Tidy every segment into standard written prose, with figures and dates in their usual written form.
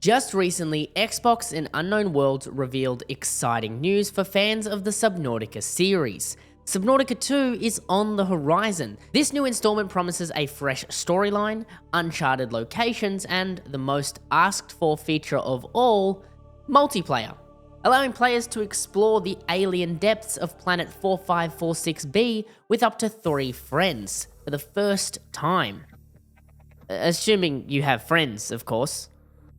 Just recently, Xbox and Unknown Worlds revealed exciting news for fans of the Subnautica series. Subnautica 2 is on the horizon. This new installment promises a fresh storyline, uncharted locations, and the most asked for feature of all, multiplayer, allowing players to explore the alien depths of planet 4546b with up to 3 friends for the first time. Assuming you have friends, of course.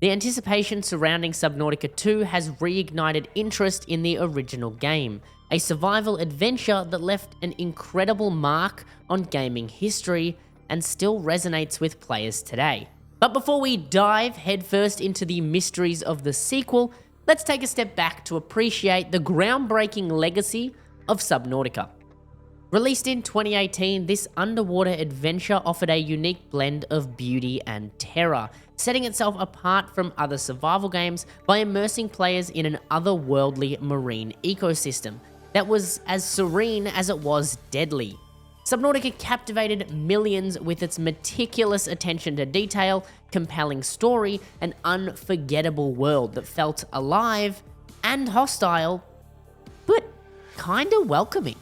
The anticipation surrounding Subnautica 2 has reignited interest in the original game, a survival adventure that left an incredible mark on gaming history and still resonates with players today. But before we dive headfirst into the mysteries of the sequel, let's take a step back to appreciate the groundbreaking legacy of Subnautica. Released in 2018, this underwater adventure offered a unique blend of beauty and terror, setting itself apart from other survival games by immersing players in an otherworldly marine ecosystem that was as serene as it was deadly. Subnautica captivated millions with its meticulous attention to detail, compelling story, and unforgettable world that felt alive and hostile, but kinda welcoming.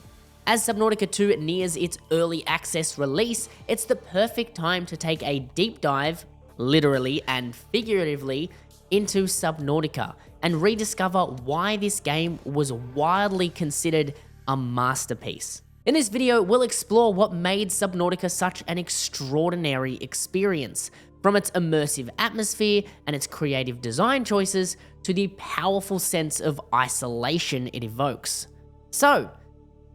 As Subnautica 2 nears its early access release, it's the perfect time to take a deep dive, literally and figuratively, into Subnautica and rediscover why this game was widely considered a masterpiece. In this video, we'll explore what made Subnautica such an extraordinary experience, from its immersive atmosphere and its creative design choices to the powerful sense of isolation it evokes. So,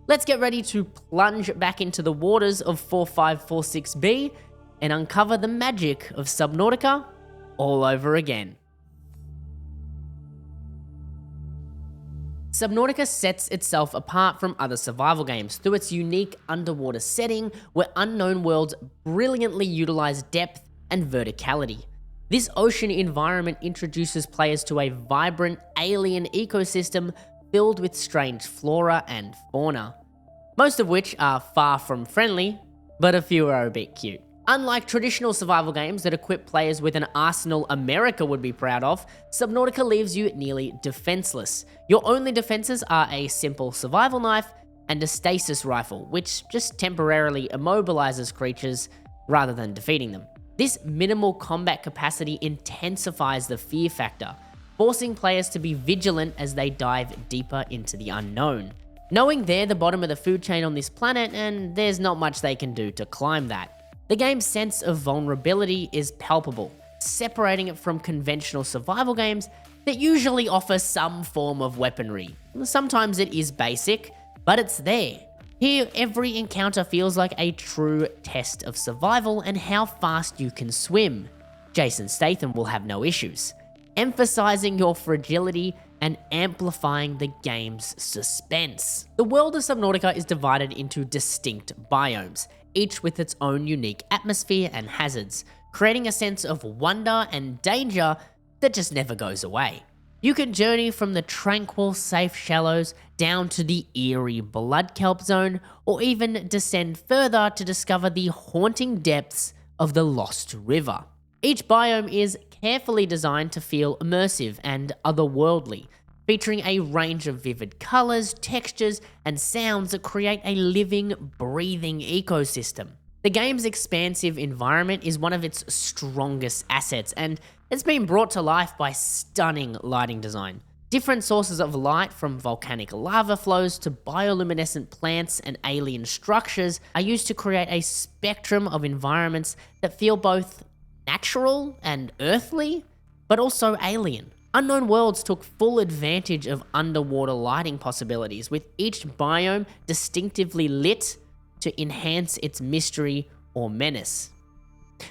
let's get ready to plunge back into the waters of 4546b and uncover the magic of Subnautica all over again. Subnautica sets itself apart from other survival games through its unique underwater setting where Unknown Worlds brilliantly utilize depth and verticality. This ocean environment introduces players to a vibrant alien ecosystem filled with strange flora and fauna, most of which are far from friendly, but a few are a bit cute. Unlike traditional survival games that equip players with an arsenal America would be proud of, Subnautica leaves you nearly defenseless. Your only defenses are a simple survival knife and a stasis rifle, which just temporarily immobilizes creatures rather than defeating them. This minimal combat capacity intensifies the fear factor, forcing players to be vigilant as they dive deeper into the unknown, knowing they're the bottom of the food chain on this planet and there's not much they can do to climb that. The game's sense of vulnerability is palpable, separating it from conventional survival games that usually offer some form of weaponry. Sometimes it is basic, but it's there. Here, every encounter feels like a true test of survival and how fast you can swim. Jason Statham will have no issues, emphasizing your fragility and amplifying the game's suspense. The world of Subnautica is divided into distinct biomes, each with its own unique atmosphere and hazards, creating a sense of wonder and danger that just never goes away. You can journey from the tranquil, safe shallows down to the eerie blood kelp zone, or even descend further to discover the haunting depths of the Lost River. Each biome is carefully designed to feel immersive and otherworldly, featuring a range of vivid colors, textures, and sounds that create a living, breathing ecosystem. The game's expansive environment is one of its strongest assets, and it's been brought to life by stunning lighting design. Different sources of light, from volcanic lava flows to bioluminescent plants and alien structures, are used to create a spectrum of environments that feel both natural and earthly, but also alien. Unknown Worlds took full advantage of underwater lighting possibilities, with each biome distinctively lit to enhance its mystery or menace.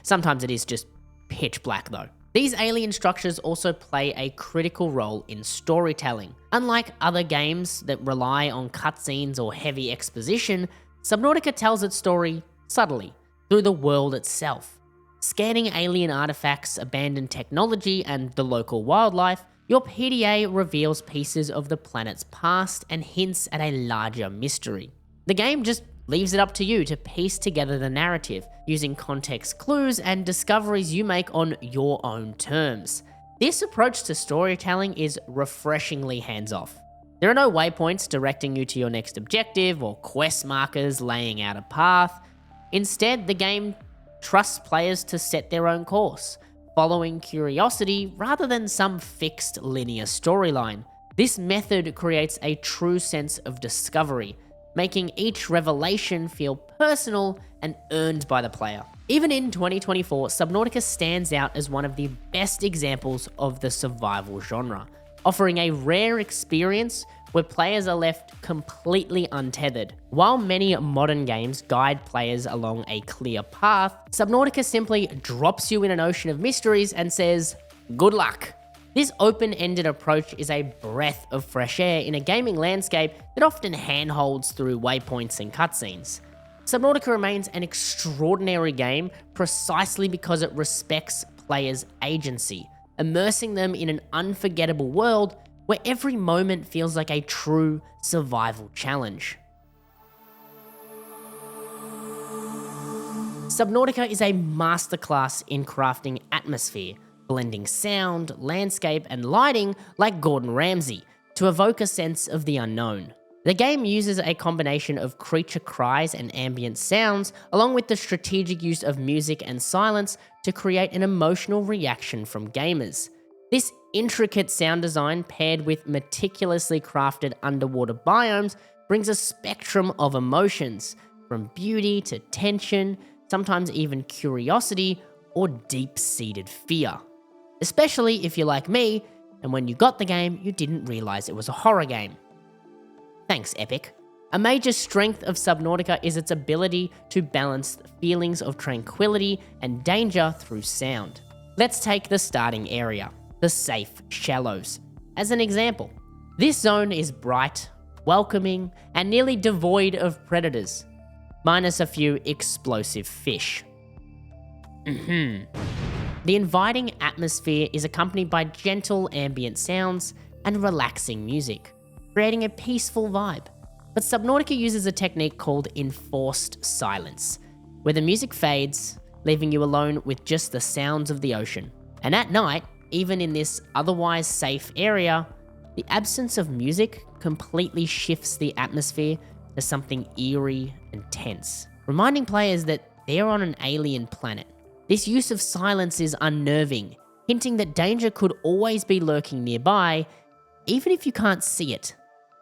Sometimes it is just pitch black though. These alien structures also play a critical role in storytelling. Unlike other games that rely on cutscenes or heavy exposition, Subnautica tells its story subtly, through the world itself. Scanning alien artifacts, abandoned technology, and the local wildlife, your PDA reveals pieces of the planet's past and hints at a larger mystery. The game just leaves it up to you to piece together the narrative, using context clues and discoveries you make on your own terms. This approach to storytelling is refreshingly hands-off. There are no waypoints directing you to your next objective or quest markers laying out a path. Instead, the game trusts players to set their own course, following curiosity rather than some fixed linear storyline. This method creates a true sense of discovery, making each revelation feel personal and earned by the player. Even in 2024, Subnautica stands out as one of the best examples of the survival genre, offering a rare experience where players are left completely untethered. While many modern games guide players along a clear path, Subnautica simply drops you in an ocean of mysteries and says, good luck. This open-ended approach is a breath of fresh air in a gaming landscape that often handholds through waypoints and cutscenes. Subnautica remains an extraordinary game precisely because it respects players' agency, immersing them in an unforgettable world where every moment feels like a true survival challenge. Subnautica is a masterclass in crafting atmosphere, blending sound, landscape, and lighting like Gordon Ramsay to evoke a sense of the unknown. The game uses a combination of creature cries and ambient sounds, along with the strategic use of music and silence to create an emotional reaction from gamers. This intricate sound design, paired with meticulously crafted underwater biomes, brings a spectrum of emotions, from beauty to tension, sometimes even curiosity or deep-seated fear. Especially if you're like me, and when you got the game, you didn't realize it was a horror game. Thanks, Epic. A major strength of Subnautica is its ability to balance feelings of tranquility and danger through sound. Let's take the starting area, the safe shallows, as an example. This zone is bright, welcoming, and nearly devoid of predators, minus a few explosive fish. The inviting atmosphere is accompanied by gentle ambient sounds and relaxing music, creating a peaceful vibe. But Subnautica uses a technique called enforced silence, where the music fades, leaving you alone with just the sounds of the ocean. And at night, even in this otherwise safe area, the absence of music completely shifts the atmosphere to something eerie and tense, reminding players that they're on an alien planet. This use of silence is unnerving, hinting that danger could always be lurking nearby, even if you can't see it.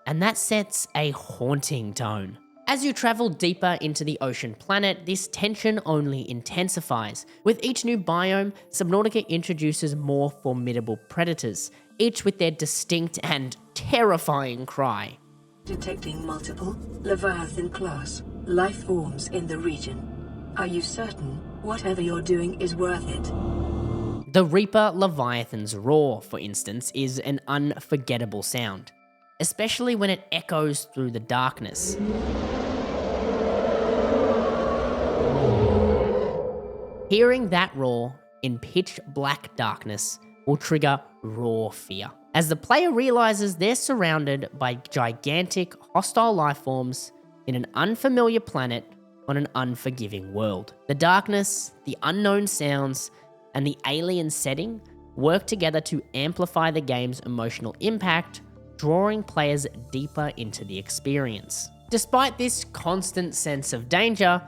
And that sets a haunting tone. As you travel deeper into the ocean planet, this tension only intensifies. With each new biome, Subnautica introduces more formidable predators, each with their distinct and terrifying cry. Detecting multiple Leviathan-class life forms in the region. Are you certain whatever you're doing is worth it? The Reaper Leviathan's roar, for instance, is an unforgettable sound, especially when it echoes through the darkness. Hearing that roar in pitch black darkness will trigger raw fear, as the player realizes they're surrounded by gigantic, hostile life forms in an unfamiliar planet on an unforgiving world. The darkness, the unknown sounds, and the alien setting work together to amplify the game's emotional impact, drawing players deeper into the experience. Despite this constant sense of danger,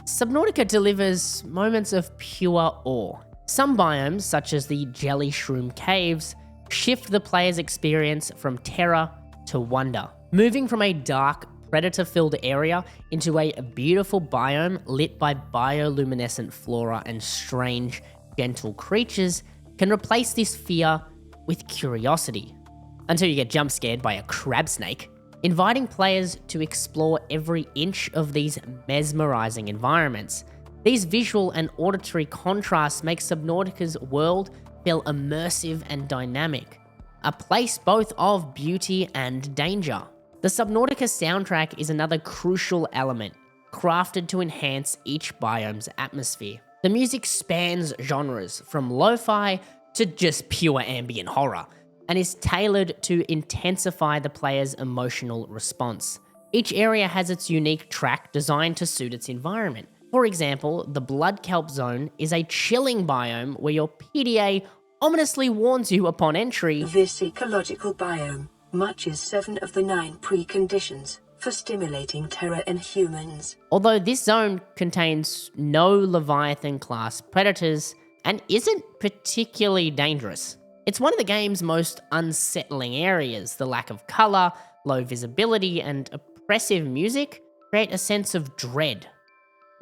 Subnautica delivers moments of pure awe. Some biomes, such as the Jelly Shroom Caves, shift the player's experience from terror to wonder, moving from a dark, predator-filled area into a beautiful biome lit by bioluminescent flora and strange, gentle creatures can replace this fear with curiosity, until you get jump scared by a crab snake, inviting players to explore every inch of these mesmerizing environments. These visual and auditory contrasts make Subnautica's world feel immersive and dynamic, a place both of beauty and danger. The Subnautica soundtrack is another crucial element, crafted to enhance each biome's atmosphere. The music spans genres, from lo-fi to just pure ambient horror, and is tailored to intensify the player's emotional response. Each area has its unique track designed to suit its environment. For example, the Blood Kelp Zone is a chilling biome where your PDA ominously warns you upon entry. This ecological biome matches 7 of the 9 preconditions for stimulating terror in humans. Although this zone contains no Leviathan-class predators and isn't particularly dangerous. It's one of the game's most unsettling areas. The lack of colour, low visibility, and oppressive music create a sense of dread,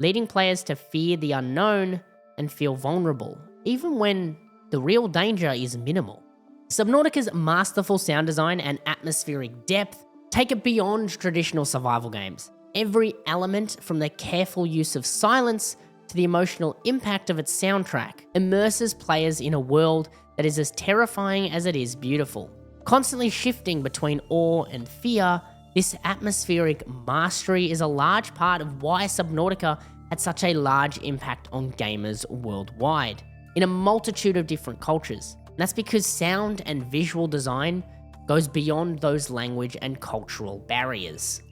leading players to fear the unknown and feel vulnerable, even when the real danger is minimal. Subnautica's masterful sound design and atmospheric depth take it beyond traditional survival games. Every element, from the careful use of silence to the emotional impact of its soundtrack, immerses players in a world that is as terrifying as it is beautiful. Constantly shifting between awe and fear, this atmospheric mastery is a large part of why Subnautica had such a large impact on gamers worldwide, in a multitude of different cultures. And that's because sound and visual design goes beyond those language and cultural barriers.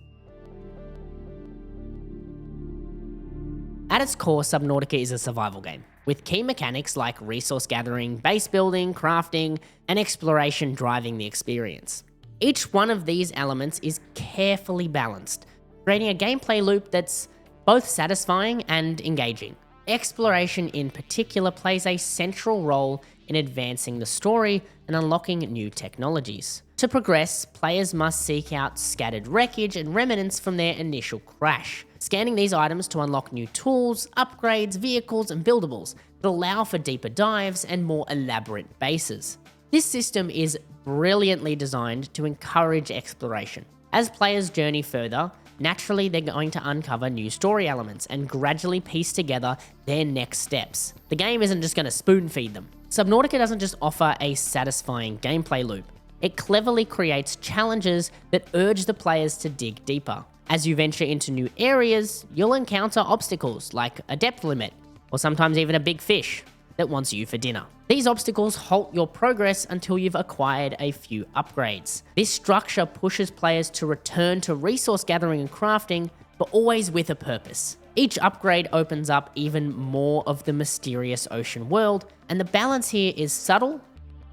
At its core, Subnautica is a survival game, with key mechanics like resource gathering, base building, crafting, and exploration driving the experience. Each one of these elements is carefully balanced, creating a gameplay loop that's both satisfying and engaging. Exploration in particular plays a central role in advancing the story and unlocking new technologies. To progress, players must seek out scattered wreckage and remnants from their initial crash, scanning these items to unlock new tools, upgrades, vehicles, and buildables that allow for deeper dives and more elaborate bases. This system is brilliantly designed to encourage exploration. As players journey further, naturally they're going to uncover new story elements and gradually piece together their next steps. The game isn't just going to spoon feed them. Subnautica doesn't just offer a satisfying gameplay loop. It cleverly creates challenges that urge the players to dig deeper. As you venture into new areas, you'll encounter obstacles like a depth limit, or sometimes even a big fish that wants you for dinner. These obstacles halt your progress until you've acquired a few upgrades. This structure pushes players to return to resource gathering and crafting, but always with a purpose. Each upgrade opens up even more of the mysterious ocean world, and the balance here is subtle,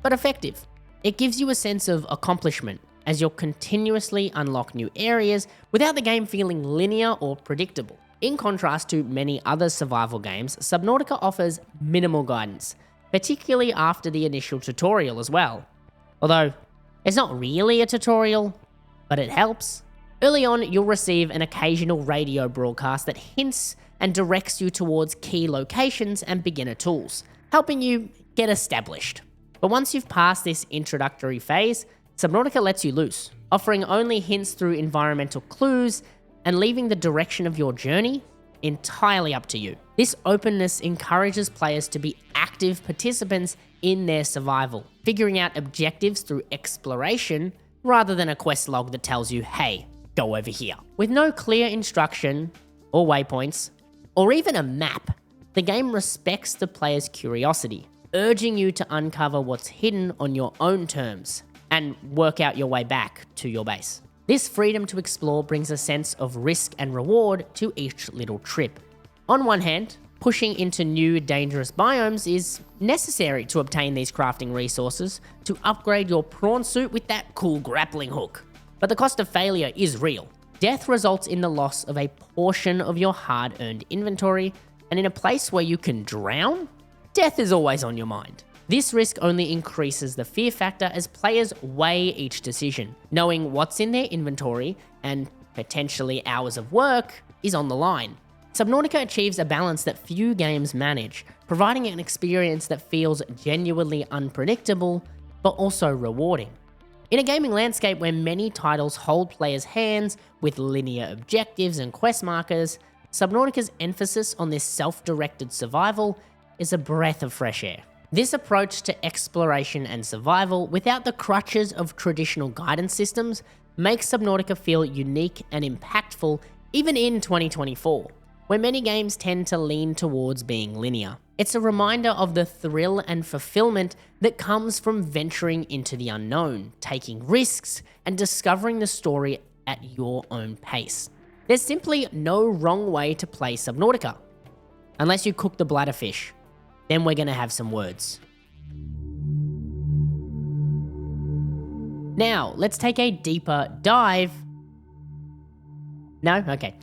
but effective. It gives you a sense of accomplishment as you'll continuously unlock new areas without the game feeling linear or predictable. In contrast to many other survival games, Subnautica offers minimal guidance, particularly after the initial tutorial as well. Although, it's not really a tutorial, but it helps. Early on, you'll receive an occasional radio broadcast that hints and directs you towards key locations and beginner tools, helping you get established. But once you've passed this introductory phase, Subnautica lets you loose, offering only hints through environmental clues and leaving the direction of your journey entirely up to you. This openness encourages players to be active participants in their survival, figuring out objectives through exploration rather than a quest log that tells you, hey, go over here. With no clear instruction or waypoints, or even a map, the game respects the player's curiosity, urging you to uncover what's hidden on your own terms and work out your way back to your base. This freedom to explore brings a sense of risk and reward to each little trip. On one hand, pushing into new dangerous biomes is necessary to obtain these crafting resources to upgrade your prawn suit with that cool grappling hook. But the cost of failure is real. Death results in the loss of a portion of your hard-earned inventory, and in a place where you can drown, death is always on your mind. This risk only increases the fear factor as players weigh each decision, knowing what's in their inventory and potentially hours of work is on the line. Subnautica achieves a balance that few games manage, providing an experience that feels genuinely unpredictable, but also rewarding. In a gaming landscape where many titles hold players' hands with linear objectives and quest markers, Subnautica's emphasis on this self-directed survival is a breath of fresh air. This approach to exploration and survival, without the crutches of traditional guidance systems, makes Subnautica feel unique and impactful even in 2024, where many games tend to lean towards being linear. It's a reminder of the thrill and fulfillment that comes from venturing into the unknown, taking risks, and discovering the story at your own pace. There's simply no wrong way to play Subnautica, unless you cook the bladderfish. Then we're gonna have some words. Now, let's take a deeper dive. No? Okay.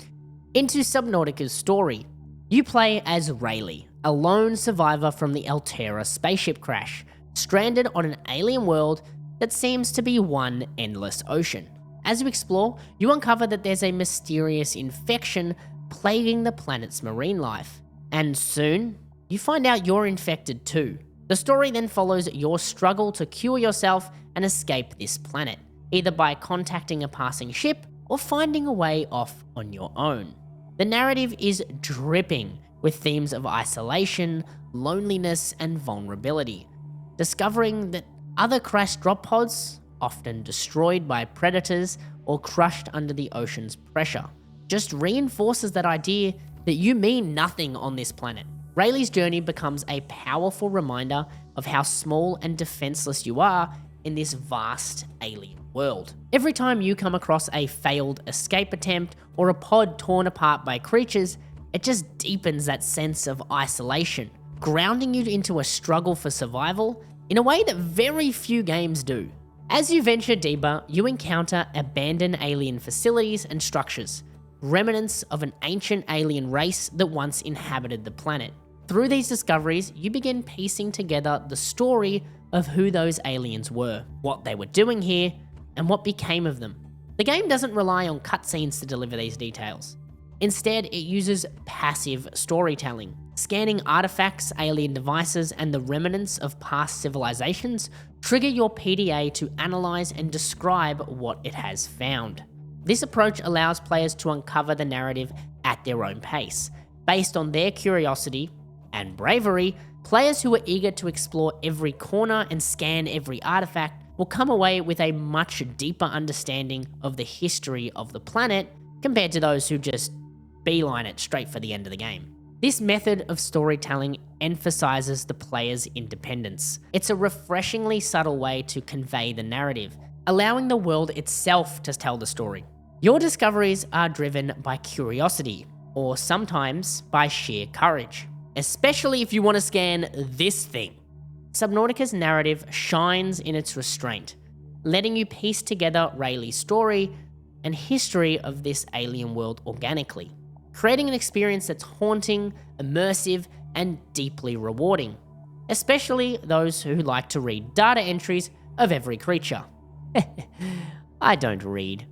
Into Subnautica's story. You play as Ryley, a lone survivor from the Altera spaceship crash, stranded on an alien world that seems to be one endless ocean. As you explore, you uncover that there's a mysterious infection plaguing the planet's marine life. And soon, you find out you're infected too. The story then follows your struggle to cure yourself and escape this planet, either by contacting a passing ship or finding a way off on your own. The narrative is dripping with themes of isolation, loneliness, and vulnerability. Discovering that other crashed drop pods, often destroyed by predators or crushed under the ocean's pressure, just reinforces that idea that you mean nothing on this planet. Ryley's journey becomes a powerful reminder of how small and defenseless you are in this vast alien world. Every time you come across a failed escape attempt or a pod torn apart by creatures, it just deepens that sense of isolation, grounding you into a struggle for survival in a way that very few games do. As you venture deeper, you encounter abandoned alien facilities and structures, remnants of an ancient alien race that once inhabited the planet. Through these discoveries, you begin piecing together the story of who those aliens were, what they were doing here, and what became of them. The game doesn't rely on cutscenes to deliver these details. Instead, it uses passive storytelling, scanning artifacts, alien devices, and the remnants of past civilizations trigger your PDA to analyze and describe what it has found. This approach allows players to uncover the narrative at their own pace. Based on their curiosity and bravery, players who are eager to explore every corner and scan every artifact will come away with a much deeper understanding of the history of the planet compared to those who just beeline it straight for the end of the game. This method of storytelling emphasizes the player's independence. It's a refreshingly subtle way to convey the narrative, allowing the world itself to tell the story. Your discoveries are driven by curiosity, or sometimes by sheer courage, especially if you want to scan this thing. Subnautica's narrative shines in its restraint, letting you piece together Ryley's story and history of this alien world organically, creating an experience that's haunting, immersive, and deeply rewarding, especially those who like to read data entries of every creature. I don't read.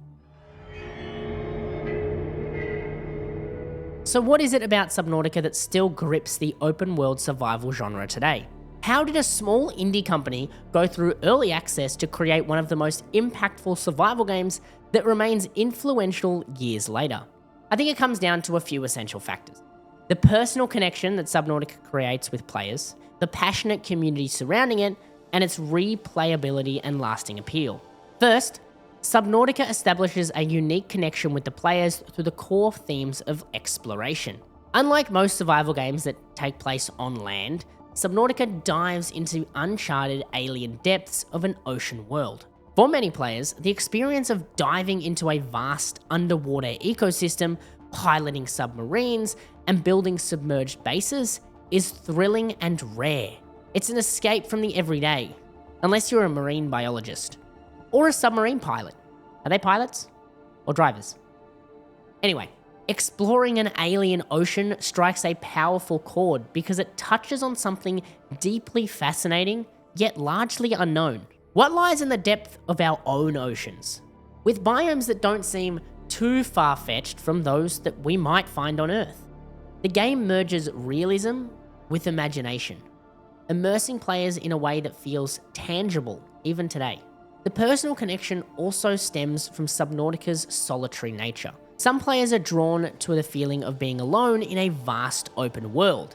So what is it about Subnautica that still grips the open world survival genre today? How did a small indie company go through early access to create one of the most impactful survival games that remains influential years later? I think it comes down to a few essential factors. The personal connection that Subnautica creates with players, the passionate community surrounding it, and its replayability and lasting appeal. First, Subnautica establishes a unique connection with the players through the core themes of exploration. Unlike most survival games that take place on land, Subnautica dives into uncharted alien depths of an ocean world. For many players, the experience of diving into a vast underwater ecosystem, piloting submarines, and building submerged bases is thrilling and rare. It's an escape from the everyday, unless you're a marine biologist or a submarine pilot. Are they pilots or drivers? Anyway, exploring an alien ocean strikes a powerful chord because it touches on something deeply fascinating yet largely unknown. What lies in the depth of our own oceans? With biomes that don't seem too far-fetched from those that we might find on Earth. The game merges realism with imagination, immersing players in a way that feels tangible even today. The personal connection also stems from Subnautica's solitary nature. Some players are drawn to the feeling of being alone in a vast open world,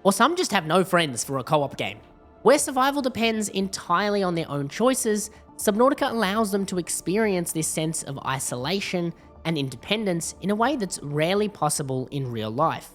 or some just have no friends for a co-op game. Where survival depends entirely on their own choices, Subnautica allows them to experience this sense of isolation and independence in a way that's rarely possible in real life,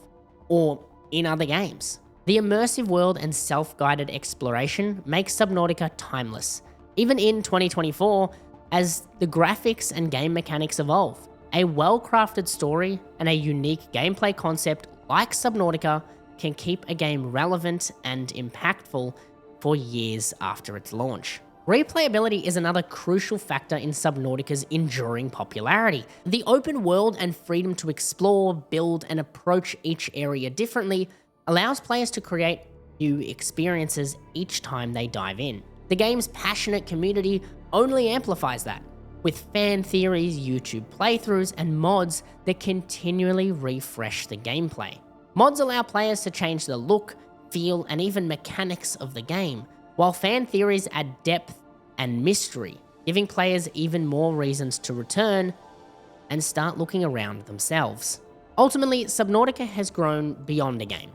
or in other games. The immersive world and self-guided exploration makes Subnautica timeless, even in 2024, as the graphics and game mechanics evolve. A well-crafted story and a unique gameplay concept like Subnautica can keep a game relevant and impactful for years after its launch. Replayability is another crucial factor in Subnautica's enduring popularity. The open world and freedom to explore, build, and approach each area differently allows players to create new experiences each time they dive in. The game's passionate community only amplifies that, with fan theories, YouTube playthroughs, and mods that continually refresh the gameplay. Mods allow players to change the look, feel, and even mechanics of the game, while fan theories add depth and mystery, giving players even more reasons to return and start looking around themselves. Ultimately, Subnautica has grown beyond a game.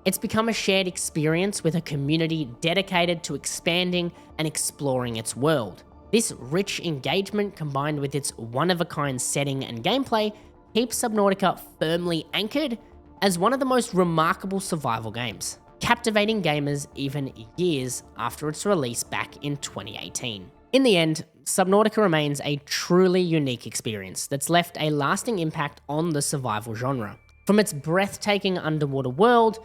It's become a shared experience with a community dedicated to expanding and exploring its world. This rich engagement, combined with its one-of-a-kind setting and gameplay, keeps Subnautica firmly anchored as one of the most remarkable survival games, captivating gamers even years after its release back in 2018. In the end, Subnautica remains a truly unique experience that's left a lasting impact on the survival genre. From its breathtaking underwater world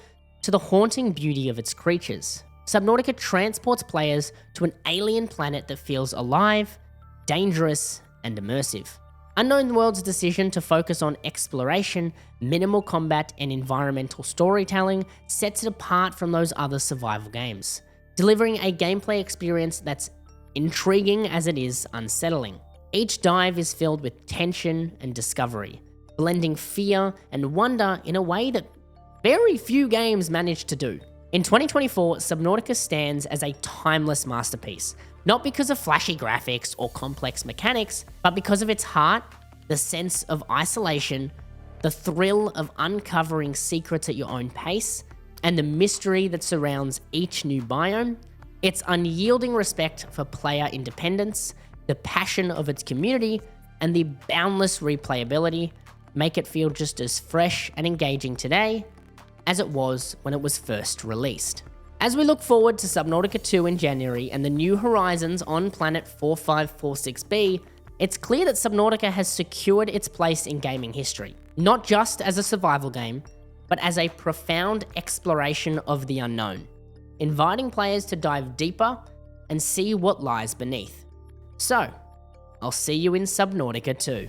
to the haunting beauty of its creatures, Subnautica transports players to an alien planet that feels alive, dangerous, and immersive. Unknown World's decision to focus on exploration, minimal combat, and environmental storytelling sets it apart from those other survival games, delivering a gameplay experience that's intriguing as it is unsettling. Each dive is filled with tension and discovery, blending fear and wonder in a way that very few games manage to do. In 2024, Subnautica stands as a timeless masterpiece, not because of flashy graphics or complex mechanics, but because of its heart, the sense of isolation, the thrill of uncovering secrets at your own pace, and the mystery that surrounds each new biome. Its unyielding respect for player independence, the passion of its community, and the boundless replayability make it feel just as fresh and engaging today as it was when it was first released. As we look forward to Subnautica 2 in January and the new horizons on planet 4546b, it's clear that Subnautica has secured its place in gaming history, not just as a survival game, but as a profound exploration of the unknown, inviting players to dive deeper and see what lies beneath. So, I'll see you in Subnautica 2.